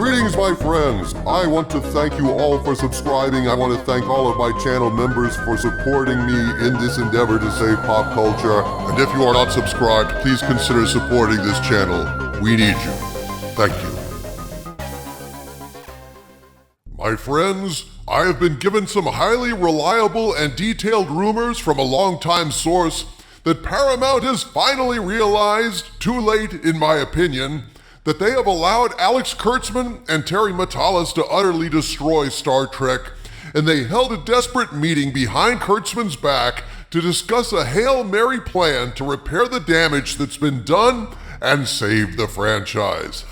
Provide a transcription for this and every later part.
Greetings, my friends. I want to thank you all for subscribing. I want to thank all of my channel members for supporting me in this endeavor to save pop culture. And if you are not subscribed, please consider supporting this channel. We need you. Thank you. My friends, I have been given some highly reliable and detailed rumors from a longtime source that Paramount has finally realized, too late in my opinion, that they have allowed Alex Kurtzman and Terry Matalas to utterly destroy Star Trek, and they held a desperate meeting behind Kurtzman's back to discuss a Hail Mary plan to repair the damage that's been done and save the franchise.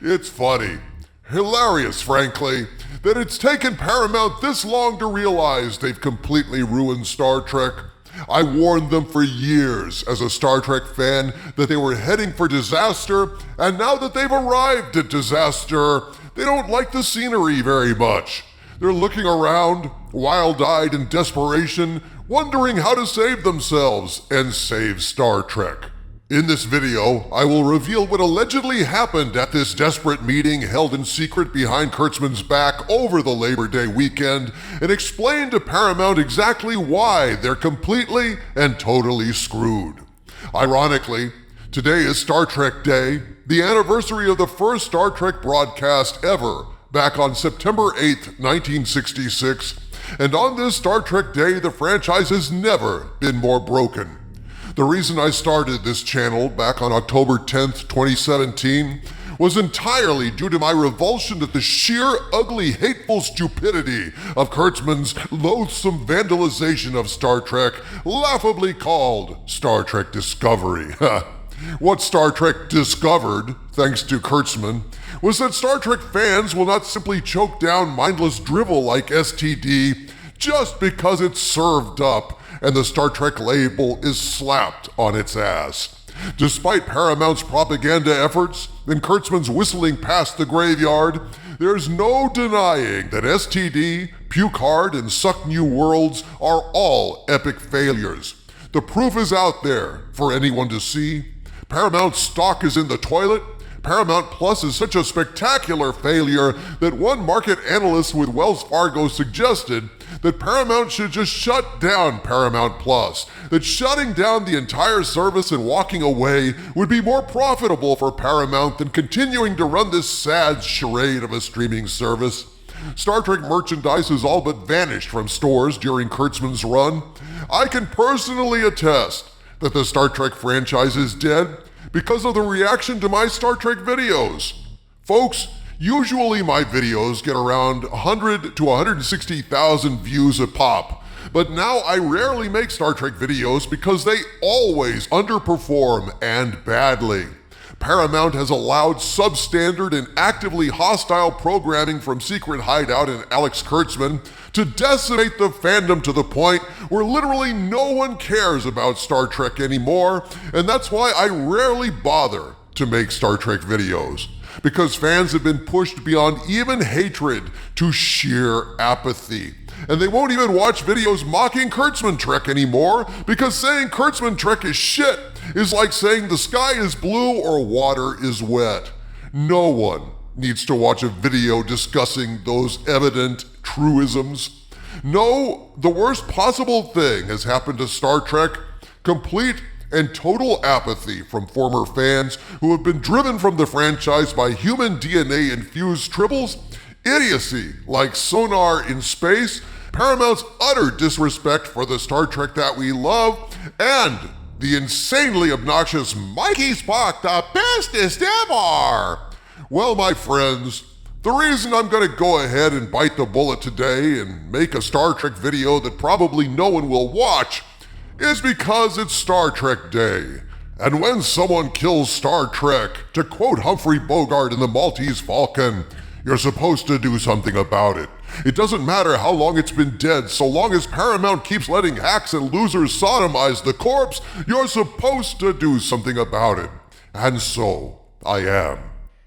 It's funny, hilarious frankly, that it's taken Paramount this long to realize they've completely ruined Star Trek. I warned them for years as a Star Trek fan that they were heading for disaster, and now that they've arrived at disaster, they don't like the scenery very much. They're looking around, wild-eyed in desperation, wondering how to save themselves and save Star Trek. In this video, I will reveal what allegedly happened at this desperate meeting held in secret behind Kurtzman's back over the Labor Day weekend and explain to Paramount exactly why they're completely and totally screwed. Ironically, today is Star Trek Day, the anniversary of the first Star Trek broadcast ever, back on September 8th, 1966, and on this Star Trek Day, the franchise has never been more broken. The reason I started this channel back on October 10th, 2017 was entirely due to my revulsion at the sheer, ugly, hateful stupidity of Kurtzman's loathsome vandalization of Star Trek, laughably called Star Trek Discovery. What Star Trek discovered, thanks to Kurtzman, was that Star Trek fans will not simply choke down mindless drivel like STD just because it's served up and the Star Trek label is slapped on its ass. Despite Paramount's propaganda efforts and Kurtzman's whistling past the graveyard, there's no denying that STD, Puke Hard, and Suck New Worlds are all epic failures. The proof is out there for anyone to see. Paramount's stock is in the toilet. Paramount Plus is such a spectacular failure that one market analyst with Wells Fargo suggested that Paramount should just shut down Paramount Plus, that shutting down the entire service and walking away would be more profitable for Paramount than continuing to run this sad charade of a streaming service. Star Trek merchandise has all but vanished from stores during Kurtzman's run. I can personally attest that the Star Trek franchise is dead because of the reaction to my Star Trek videos. Folks, usually my videos get around 100 to 160,000 views a pop, but now I rarely make Star Trek videos because they always underperform and badly. Paramount has allowed substandard and actively hostile programming from Secret Hideout and Alex Kurtzman to decimate the fandom to the point where literally no one cares about Star Trek anymore, and that's why I rarely bother to make Star Trek videos, because fans have been pushed beyond even hatred to sheer apathy. And they won't even watch videos mocking Kurtzman Trek anymore, because saying Kurtzman Trek is shit is like saying the sky is blue or water is wet. No one needs to watch a video discussing those evident truisms. No, the worst possible thing has happened to Star Trek: complete and total apathy from former fans who have been driven from the franchise by human DNA-infused tribbles, idiocy like sonar in space, Paramount's utter disrespect for the Star Trek that we love, and the insanely obnoxious Mikey Spock, the bestest ever. Well, my friends, the reason I'm going to go ahead and bite the bullet today and make a Star Trek video that probably no one will watch is because it's Star Trek Day. And when someone kills Star Trek, to quote Humphrey Bogart in The Maltese Falcon, you're supposed to do something about it. It doesn't matter how long it's been dead, so long as Paramount keeps letting hacks and losers sodomize the corpse, you're supposed to do something about it. And so, I am.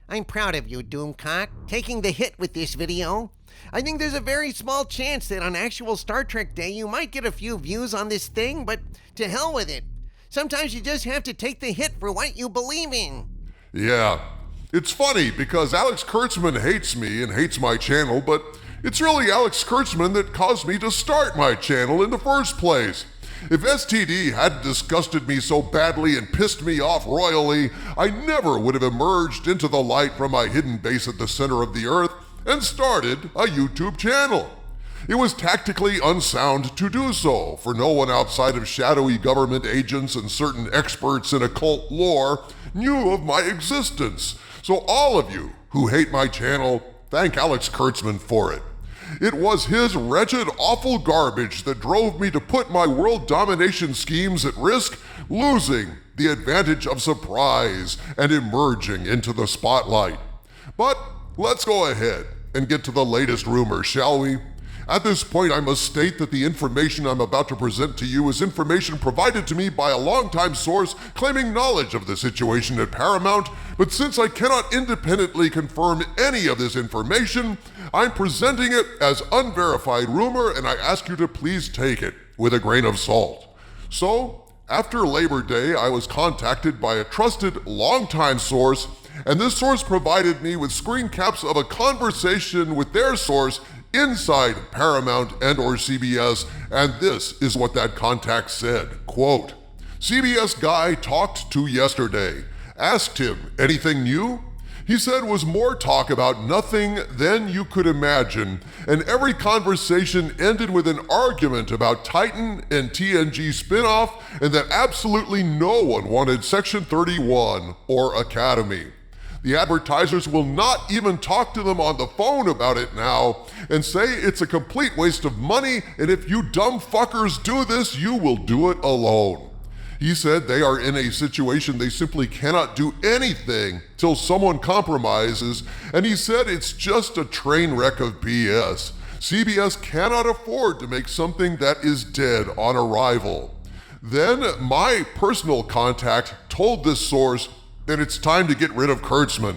I'm proud of you, Doomcock, taking the hit with this video. I think there's a very small chance that on actual Star Trek Day you might get a few views on this thing, but to hell with it. Sometimes you just have to take the hit for what you believe in. Yeah, It's funny because Alex Kurtzman hates me and hates my channel, but it's really Alex Kurtzman that caused me to start my channel in the first place. If STD hadn't disgusted me so badly and pissed me off royally, I never would have emerged into the light from my hidden base at the center of the earth and started a YouTube channel. It was tactically unsound to do so, for no one outside of shadowy government agents and certain experts in occult lore knew of my existence. So all of you who hate my channel, thank Alex Kurtzman for it. It was his wretched, awful garbage that drove me to put my world domination schemes at risk, losing the advantage of surprise and emerging into the spotlight. But let's go ahead and get to the latest rumors, shall we? At this point, I must state that the information I'm about to present to you is information provided to me by a longtime source claiming knowledge of the situation at Paramount, but since I cannot independently confirm any of this information, I'm presenting it as unverified rumor, and I ask you to please take it with a grain of salt. So, after Labor Day, I was contacted by a trusted, longtime source, and this source provided me with screen caps of a conversation with their source inside Paramount and or CBS, and this is what that contact said. Quote, CBS guy talked to yesterday. Asked him, anything new? He said was more talk about nothing than you could imagine, and every conversation ended with an argument about Titan and TNG spinoff, and that absolutely no one wanted Section 31 or Academy. The advertisers will not even talk to them on the phone about it now and say it's a complete waste of money, and if you dumb fuckers do this, you will do it alone. He said they are in a situation they simply cannot do anything till someone compromises, and he said it's just a train wreck of BS. CBS cannot afford to make something that is dead on arrival. Then my personal contact told this source that it's time to get rid of Kurtzman.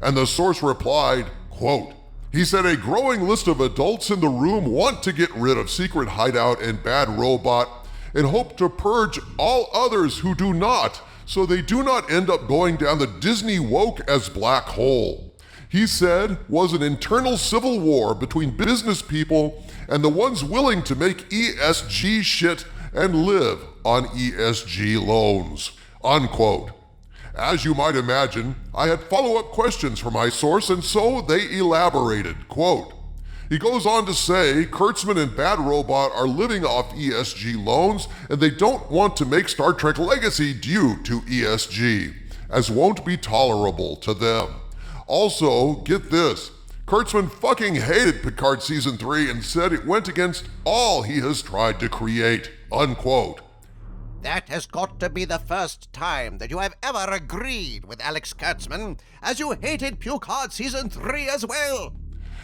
And the source replied, quote, he said a growing list of adults in the room want to get rid of Secret Hideout and Bad Robot and hope to purge all others who do not, so they do not end up going down the Disney woke as black hole. He said was an internal civil war between business people and the ones willing to make ESG shit and live on ESG loans, unquote. As you might imagine, I had follow-up questions for my source, and so they elaborated, quote, he goes on to say Kurtzman and Bad Robot are living off ESG loans, and they don't want to make Star Trek Legacy due to ESG, as won't be tolerable to them. Also, get this, Kurtzman fucking hated Picard Season 3 and said it went against all he has tried to create, unquote. That has got to be the first time that you have ever agreed with Alex Kurtzman, as you hated Picard Season 3 as well.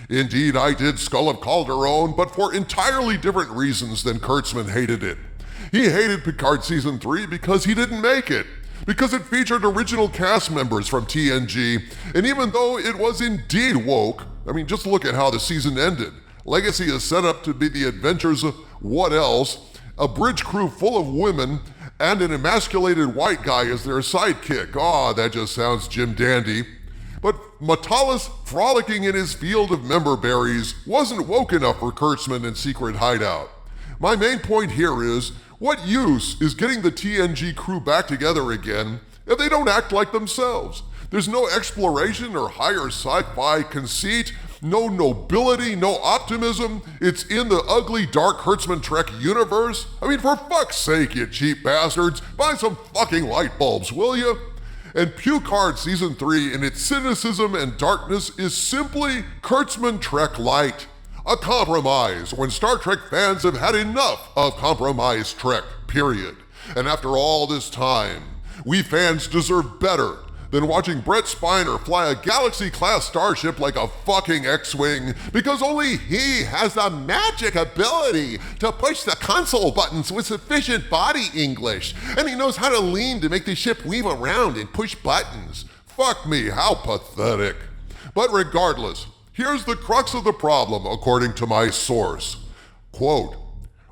Indeed, I did Skull of Calderon, but for entirely different reasons than Kurtzman hated it. He hated Picard Season 3 because he didn't make it, because it featured original cast members from TNG, and even though it was indeed woke, I mean, just look at how the season ended. Legacy is set up to be the adventures of what else? A bridge crew full of women, and an emasculated white guy as their sidekick. Aw, that just sounds Jim Dandy. But Matalas frolicking in his field of member berries wasn't woke enough for Kurtzman and Secret Hideout. My main point here is, what use is getting the TNG crew back together again if they don't act like themselves? There's no exploration or higher sci-fi conceit, no nobility, no optimism. It's in the ugly, dark Kurtzman Trek universe. I mean, for fuck's sake, you cheap bastards, buy some fucking light bulbs, will you? And Picard Season 3 in its cynicism and darkness is simply Kurtzman Trek Light. A compromise when Star Trek fans have had enough of compromised Trek, period. And after all this time, we fans deserve better than watching Brett Spiner fly a Galaxy-class starship like a fucking X-Wing, because only he has the magic ability to push the console buttons with sufficient body English, and he knows how to lean to make the ship weave around and push buttons. Fuck me, how pathetic. But regardless, here's the crux of the problem, according to my source. Quote,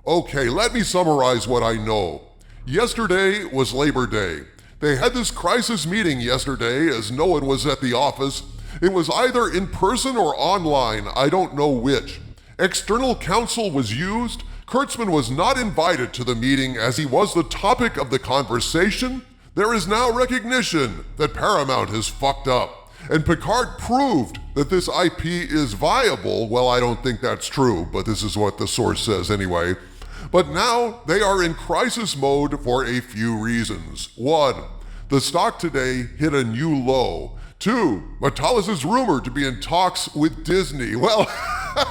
okay, let me summarize what I know. Yesterday was Labor Day. They had this crisis meeting yesterday as no one was at the office. It was either in person or online, I don't know which. External counsel was used. Kurtzman was not invited to the meeting as he was the topic of the conversation. There is now recognition that Paramount has fucked up. And Picard proved that this IP is viable. Well, I don't think that's true, but this is what the source says anyway. But now they are in crisis mode for a few reasons. 1, the stock today hit a new low. 2, Matalas is rumored to be in talks with Disney. Well,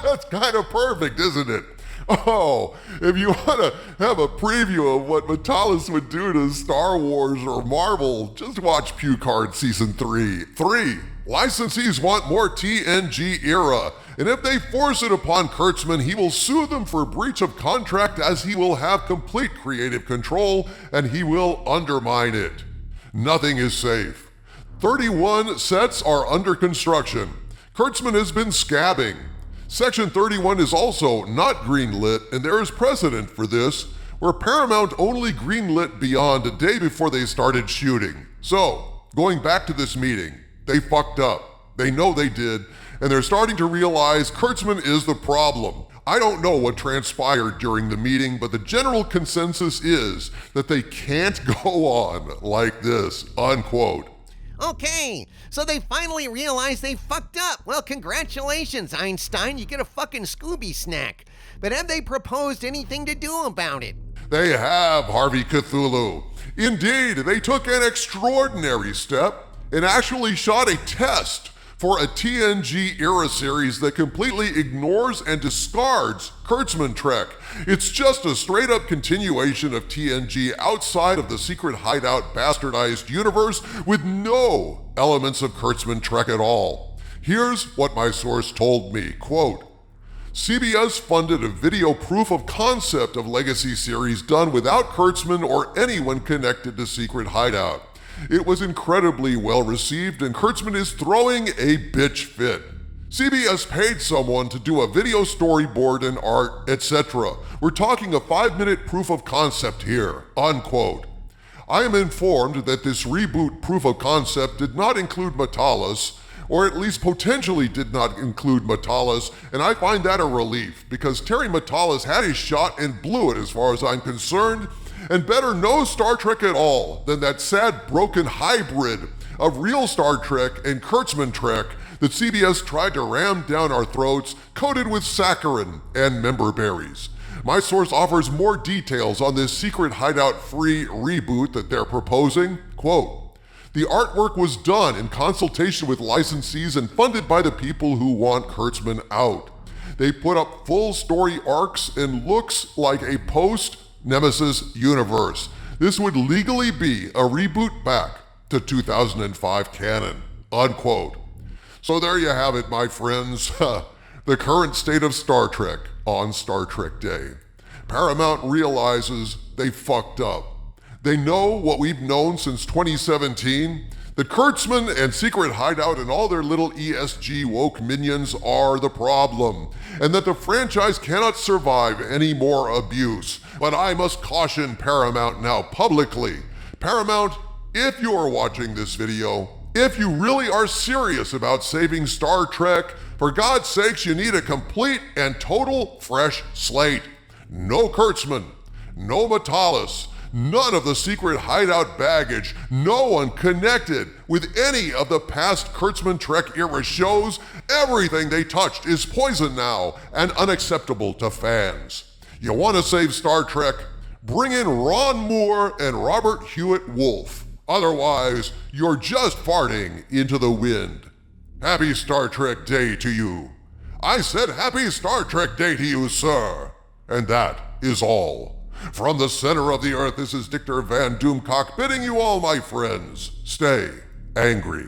that's kind of perfect, isn't it? Oh, if you want to have a preview of what Matalas would do to Star Wars or Marvel, just watch Picard Season 3. 3, licensees want more TNG era, and if they force it upon Kurtzman, he will sue them for breach of contract as he will have complete creative control and he will undermine it. Nothing is safe. 31 sets are under construction. Kurtzman has been scabbing. Section 31 is also not greenlit, and there is precedent for this, where Paramount only greenlit Beyond a day before they started shooting. So, going back to this meeting, they fucked up. They know they did, and they're starting to realize Kurtzman is the problem. I don't know what transpired during the meeting, but the general consensus is that they can't go on like this, unquote. Okay, so they finally realized they fucked up. Well, congratulations, Einstein. You get a fucking Scooby snack. But have they proposed anything to do about it? They have, Harvey Cthulhu. Indeed, they took an extraordinary step and actually shot a test for a TNG era series that completely ignores and discards Kurtzman Trek. It's just a straight up continuation of TNG outside of the Secret Hideout bastardized universe with no elements of Kurtzman Trek at all. Here's what my source told me, quote, CBS funded a video proof of concept of legacy series done without Kurtzman or anyone connected to Secret Hideout. It was incredibly well received and Kurtzman is throwing a bitch fit. CBS paid someone to do a video storyboard and art, etc. We're talking a 5-minute proof of concept here, unquote. I am informed that this reboot proof of concept did not include Matalas, or at least potentially did not include Matalas, and I find that a relief because Terry Matalas had his shot and blew it as far as I'm concerned, and better no Star Trek at all than that sad broken hybrid of real Star Trek and Kurtzman Trek that CBS tried to ram down our throats, coated with saccharin and member berries. My source offers more details on this Secret Hideout free reboot that they're proposing. Quote, the artwork was done in consultation with licensees and funded by the people who want Kurtzman out. They put up full story arcs and looks like a post-Nemesis universe. This would legally be a reboot back to 2005 canon, unquote. So there you have it, my friends. The current state of Star Trek on Star Trek Day. Paramount realizes they fucked up. They know what we've known since 2017, that Kurtzman and Secret Hideout and all their little ESG woke minions are the problem, and that the franchise cannot survive any more abuse. But I must caution Paramount now publicly. Paramount, if you are watching this video, if you really are serious about saving Star Trek, for God's sakes, you need a complete and total fresh slate. No Kurtzman, no Matalas, none of the Secret Hideout baggage, no one connected with any of the past Kurtzman Trek era shows. Everything they touched is poison now and unacceptable to fans. You want to save Star Trek? Bring in Ron Moore and Robert Hewitt Wolf. Otherwise, you're just farting into the wind. Happy Star Trek Day to you. I said happy Star Trek Day to you, sir. And that is all. From the center of the earth, this is Dictor Van Doomcock bidding you all, my friends, stay angry.